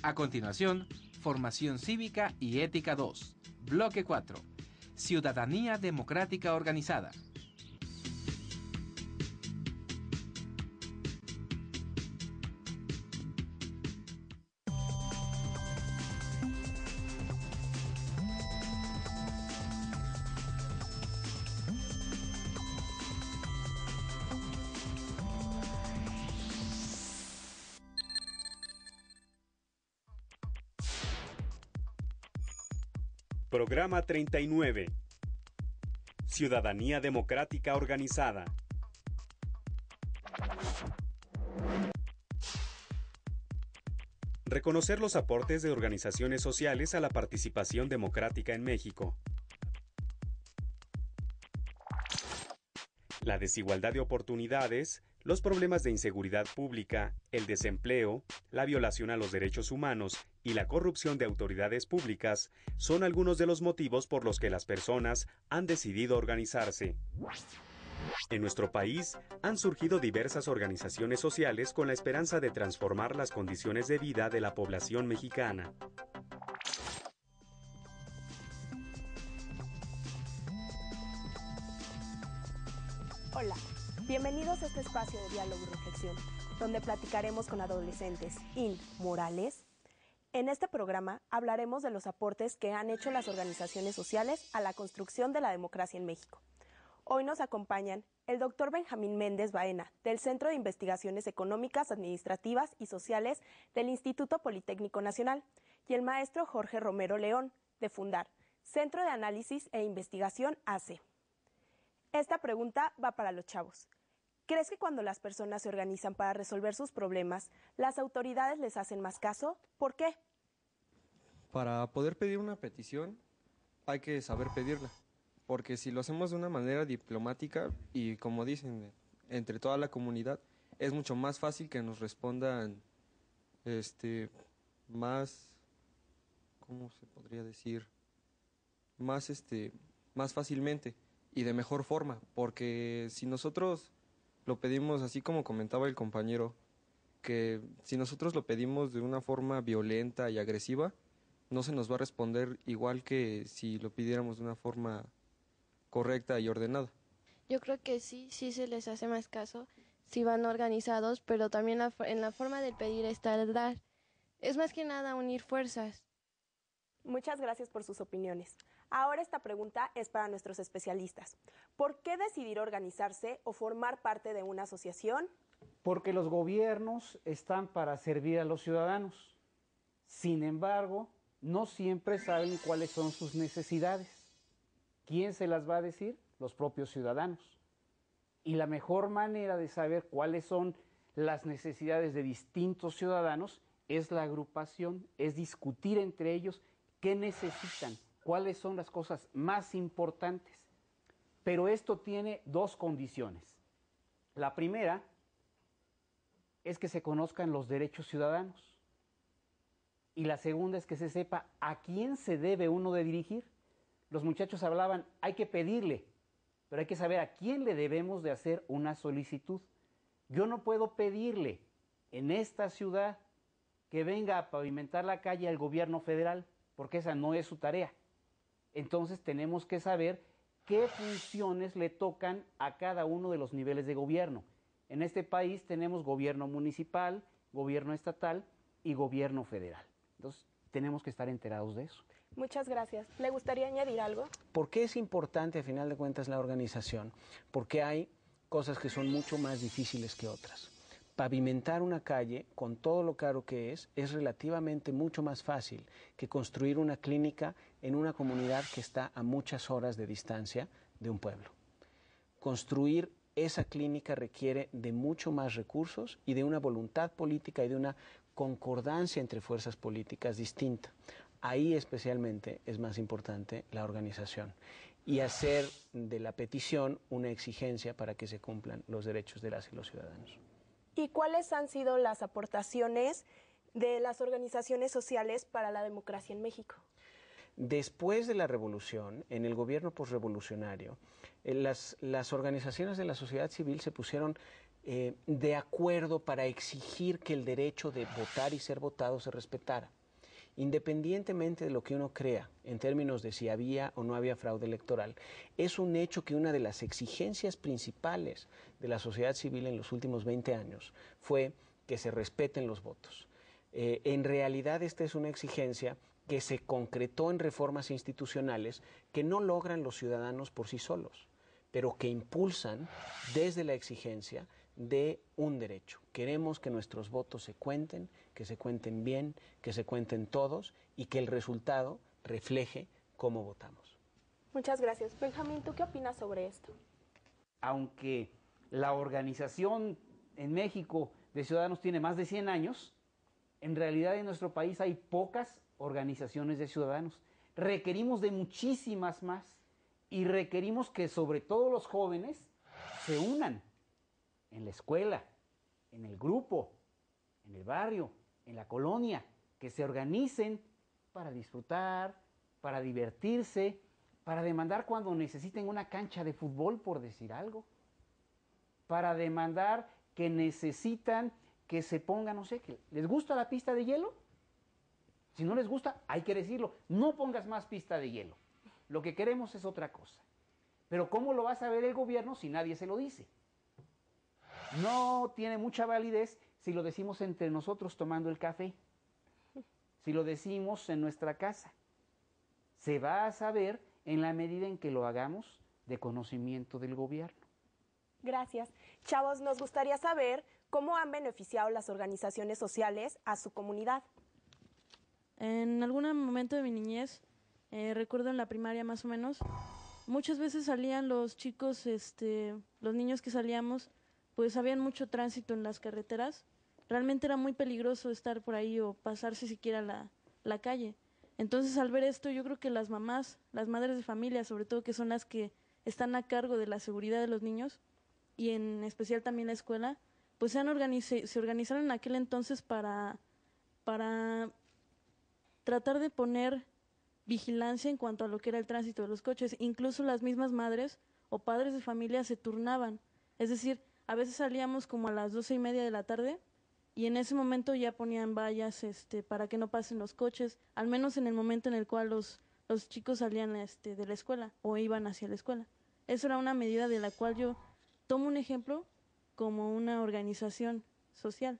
A continuación, Formación Cívica y Ética 2, Bloque 4, Ciudadanía Democrática Organizada. Programa 39. Ciudadanía Democrática Organizada. Reconocer los aportes de organizaciones sociales a la participación democrática en México. La desigualdad de oportunidades, los problemas de inseguridad pública, el desempleo, la violación a los derechos humanos y la corrupción de autoridades públicas son algunos de los motivos por los que las personas han decidido organizarse. En nuestro país han surgido diversas organizaciones sociales con la esperanza de transformar las condiciones de vida de la población mexicana. Hola, bienvenidos a este espacio de diálogo y reflexión, donde platicaremos con adolescentes inmorales. En este programa hablaremos de los aportes que han hecho las organizaciones sociales a la construcción de la democracia en México. Hoy nos acompañan el doctor Benjamín Méndez Baena, del Centro de Investigaciones Económicas, Administrativas y Sociales del Instituto Politécnico Nacional, y el maestro Jorge Romero León, de Fundar, Centro de Análisis e Investigación AC. Esta pregunta va para los chavos. ¿Crees que cuando las personas se organizan para resolver sus problemas, las autoridades les hacen más caso? ¿Por qué? Para poder pedir una petición, hay que saber pedirla. Porque si lo hacemos de una manera diplomática y, como dicen, entre toda la comunidad, es mucho más fácil que nos respondan más, ¿cómo se podría decir? Más fácilmente y de mejor forma, porque si nosotros lo pedimos así como comentaba el compañero, que si nosotros lo pedimos de una forma violenta y agresiva, no se nos va a responder igual que si lo pidiéramos de una forma correcta y ordenada. Yo creo que sí se les hace más caso si van organizados, pero también en la forma de pedir está el dar. Es más que nada unir fuerzas. Muchas gracias por sus opiniones. Ahora esta pregunta es para nuestros especialistas. ¿Por qué decidir organizarse o formar parte de una asociación? Porque los gobiernos están para servir a los ciudadanos. Sin embargo, no siempre saben cuáles son sus necesidades. ¿Quién se las va a decir? Los propios ciudadanos. Y la mejor manera de saber cuáles son las necesidades de distintos ciudadanos es la agrupación, es discutir entre ellos qué necesitan, cuáles son las cosas más importantes. Pero esto tiene dos condiciones. La primera es que se conozcan los derechos ciudadanos. Y la segunda es que se sepa a quién se debe uno de dirigir. Los muchachos hablaban, hay que pedirle, pero hay que saber a quién le debemos de hacer una solicitud. Yo no puedo pedirle en esta ciudad que venga a pavimentar la calle al gobierno federal, porque esa no es su tarea. Entonces tenemos que saber qué funciones le tocan a cada uno de los niveles de gobierno. En este país tenemos gobierno municipal, gobierno estatal y gobierno federal. Entonces tenemos que estar enterados de eso. Muchas gracias. ¿Le gustaría añadir algo? ¿Por qué es importante, a final de cuentas, la organización? Porque hay cosas que son mucho más difíciles que otras. Pavimentar una calle, con todo lo caro que es relativamente mucho más fácil que construir una clínica en una comunidad que está a muchas horas de distancia de un pueblo. Construir esa clínica requiere de mucho más recursos y de una voluntad política y de una concordancia entre fuerzas políticas distinta. Ahí especialmente es más importante la organización y hacer de la petición una exigencia para que se cumplan los derechos de las y los ciudadanos. ¿Y cuáles han sido las aportaciones de las organizaciones sociales para la democracia en México? Después de la revolución, en el gobierno posrevolucionario, las organizaciones de la sociedad civil se pusieron de acuerdo para exigir que el derecho de votar y ser votado se respetara. independientemente de lo que uno crea en términos de si había o no había fraude electoral, es un hecho que una de las exigencias principales de la sociedad civil en los últimos 20 años fue que se respeten los votos. En realidad esta es una exigencia que se concretó en reformas institucionales que no logran los ciudadanos por sí solos, pero que impulsan desde la exigencia de un derecho. Queremos que nuestros votos se cuenten bien, que se cuenten todos y que el resultado refleje cómo votamos. Muchas gracias. Benjamín, ¿tú qué opinas sobre esto? Aunque la organización en México de ciudadanos tiene más de 100 años, en realidad en nuestro país hay pocas organizaciones de ciudadanos. Requerimos de muchísimas más y requerimos que sobre todo los jóvenes se unan en la escuela, en el grupo, en el barrio, en la colonia, que se organicen para disfrutar, para divertirse, para demandar cuando necesiten una cancha de fútbol, por decir algo, para demandar que necesitan que se ponga, no sé, que ¿les gusta la pista de hielo? Si no les gusta, hay que decirlo, no pongas más pista de hielo. Lo que queremos es otra cosa. Pero ¿cómo lo va a saber el gobierno si nadie se lo dice? No tiene mucha validez si lo decimos entre nosotros tomando el café, si lo decimos en nuestra casa. Se va a saber en la medida en que lo hagamos de conocimiento del gobierno. Gracias. Chavos, nos gustaría saber cómo han beneficiado las organizaciones sociales a su comunidad. En algún momento de mi niñez, recuerdo en la primaria más o menos, muchas veces salían los chicos, los niños que salíamos, pues había mucho tránsito en las carreteras. Realmente era muy peligroso estar por ahí o pasarse siquiera la calle. Entonces, al ver esto, yo creo que las mamás, las madres de familia, sobre todo, que son las que están a cargo de la seguridad de los niños, y en especial también la escuela, pues se organizaron en aquel entonces para tratar de poner vigilancia en cuanto a lo que era el tránsito de los coches. Incluso las mismas madres o padres de familia se turnaban. Es decir, a veces salíamos como a las 12:30 de la tarde y en ese momento ya ponían vallas para que no pasen los coches, al menos en el momento en el cual los chicos salían de la escuela o iban hacia la escuela. Eso era una medida de la cual yo tomo un ejemplo como una organización social.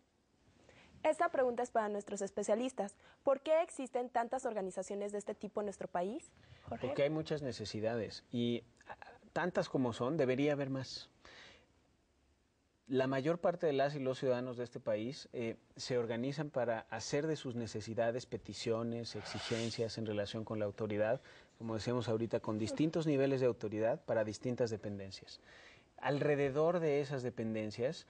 Esta pregunta es para nuestros especialistas. ¿Por qué existen tantas organizaciones de este tipo en nuestro país? Jorge. Porque hay muchas necesidades y tantas como son, debería haber más. La mayor parte de las y los ciudadanos de este país se organizan para hacer de sus necesidades peticiones, exigencias en relación con la autoridad, como decíamos ahorita, con distintos niveles de autoridad para distintas dependencias. Alrededor de esas dependencias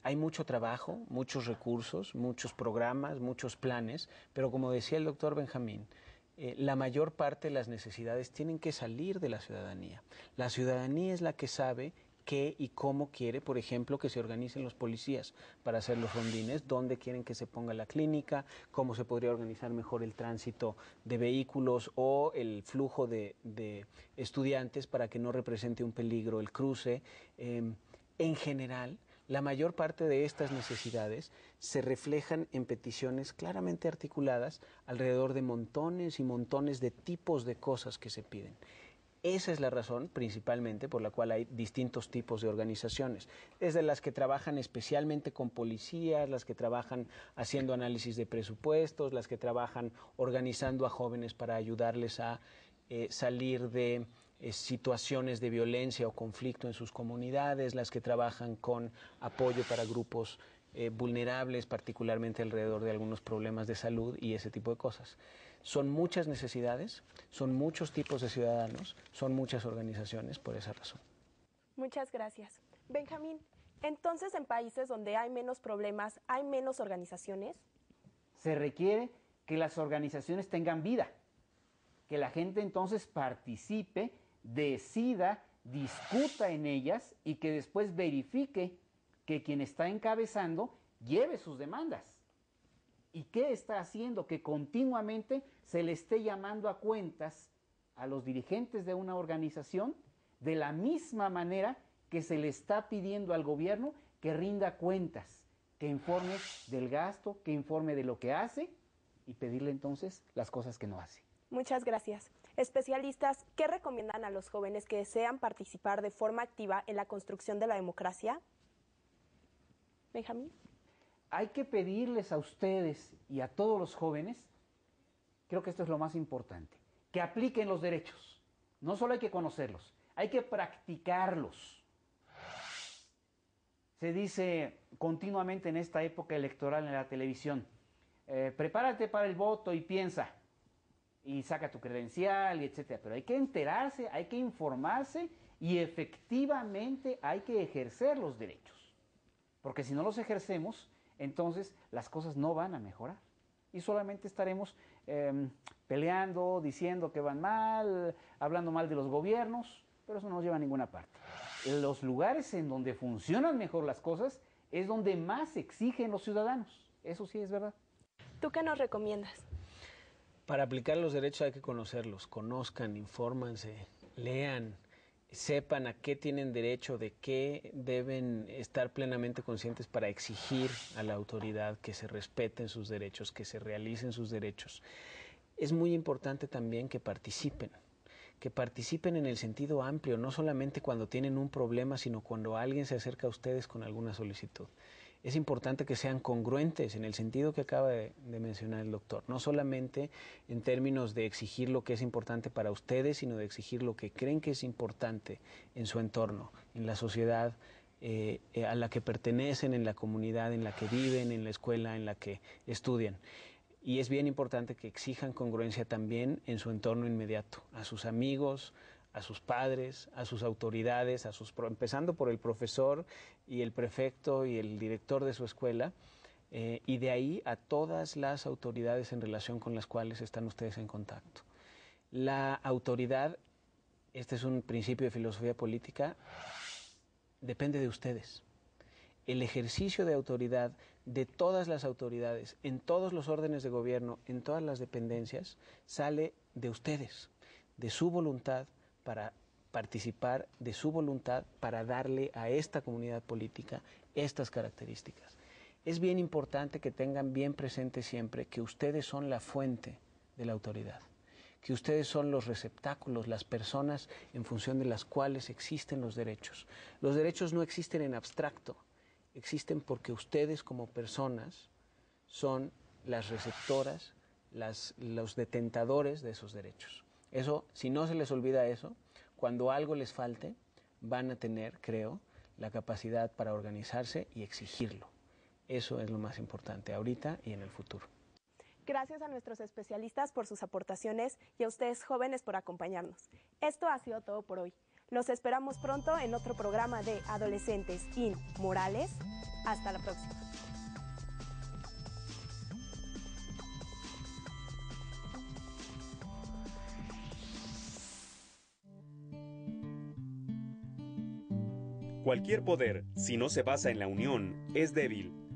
hay mucho trabajo, muchos recursos, muchos programas, muchos planes, pero como decía el doctor Benjamín, la mayor parte de las necesidades tienen que salir de la ciudadanía. La ciudadanía es la que sabe qué y cómo quiere, por ejemplo, que se organicen los policías para hacer los rondines, dónde quieren que se ponga la clínica, cómo se podría organizar mejor el tránsito de vehículos o el flujo de estudiantes para que no represente un peligro el cruce. En general, la mayor parte de estas necesidades se reflejan en peticiones claramente articuladas alrededor de montones y montones de tipos de cosas que se piden. Esa es la razón principalmente por la cual hay distintos tipos de organizaciones, desde las que trabajan especialmente con policías, las que trabajan haciendo análisis de presupuestos, las que trabajan organizando a jóvenes para ayudarles a salir de situaciones de violencia o conflicto en sus comunidades, las que trabajan con apoyo para grupos vulnerables, particularmente alrededor de algunos problemas de salud y ese tipo de cosas. Son muchas necesidades, son muchos tipos de ciudadanos, son muchas organizaciones por esa razón. Muchas gracias. Benjamín, entonces en países donde hay menos problemas, ¿hay menos organizaciones? Se requiere que las organizaciones tengan vida, que la gente entonces participe, decida, discuta en ellas y que después verifique que quien está encabezando lleve sus demandas. ¿Y qué está haciendo? Que continuamente se le esté llamando a cuentas a los dirigentes de una organización de la misma manera que se le está pidiendo al gobierno que rinda cuentas, que informe del gasto, que informe de lo que hace y pedirle entonces las cosas que no hace. Muchas gracias. Especialistas, ¿qué recomiendan a los jóvenes que desean participar de forma activa en la construcción de la democracia? Benjamín. Hay que pedirles a ustedes y a todos los jóvenes, creo que esto es lo más importante, que apliquen los derechos. No solo hay que conocerlos, hay que practicarlos. Se dice continuamente en esta época electoral en la televisión, prepárate para el voto y piensa, y saca tu credencial, y etcétera. Pero hay que enterarse, hay que informarse y efectivamente hay que ejercer los derechos. Porque si no los ejercemos, entonces las cosas no van a mejorar. Y solamente estaremos peleando, diciendo que van mal, hablando mal de los gobiernos, pero eso no nos lleva a ninguna parte. Los lugares en donde funcionan mejor las cosas es donde más exigen los ciudadanos. Eso sí es verdad. ¿Tú qué nos recomiendas? Para aplicar los derechos hay que conocerlos, conozcan, infórmanse, lean, sepan a qué tienen derecho, de qué deben estar plenamente conscientes para exigir a la autoridad que se respeten sus derechos, que se realicen sus derechos. Es muy importante también que participen en el sentido amplio, no solamente cuando tienen un problema, sino cuando alguien se acerca a ustedes con alguna solicitud. Es importante que sean congruentes en el sentido que acaba de mencionar el doctor, no solamente en términos de exigir lo que es importante para ustedes, sino de exigir lo que creen que es importante en su entorno, en la sociedad a la que pertenecen, en la comunidad en la que viven, en la escuela en la que estudian. Y es bien importante que exijan congruencia también en su entorno inmediato, a sus amigos, a sus padres, a sus autoridades, empezando por el profesor y el prefecto y el director de su escuela, y de ahí a todas las autoridades en relación con las cuales están ustedes en contacto. La autoridad, este es un principio de filosofía política, depende de ustedes. El ejercicio de autoridad de todas las autoridades, en todos los órdenes de gobierno, en todas las dependencias, sale de ustedes, de su voluntad para participar, de su voluntad para darle a esta comunidad política estas características. Es bien importante que tengan bien presente siempre que ustedes son la fuente de la autoridad, que ustedes son los receptáculos, las personas en función de las cuales existen los derechos. Los derechos no existen en abstracto, existen porque ustedes como personas son las receptoras, los detentadores de esos derechos. Eso, si no se les olvida eso, cuando algo les falte, van a tener, creo, la capacidad para organizarse y exigirlo. Eso es lo más importante ahorita y en el futuro. Gracias a nuestros especialistas por sus aportaciones y a ustedes jóvenes por acompañarnos. Esto ha sido todo por hoy. Los esperamos pronto en otro programa de Adolescentes in Morales. Hasta la próxima. Cualquier poder, si no se basa en la unión, es débil.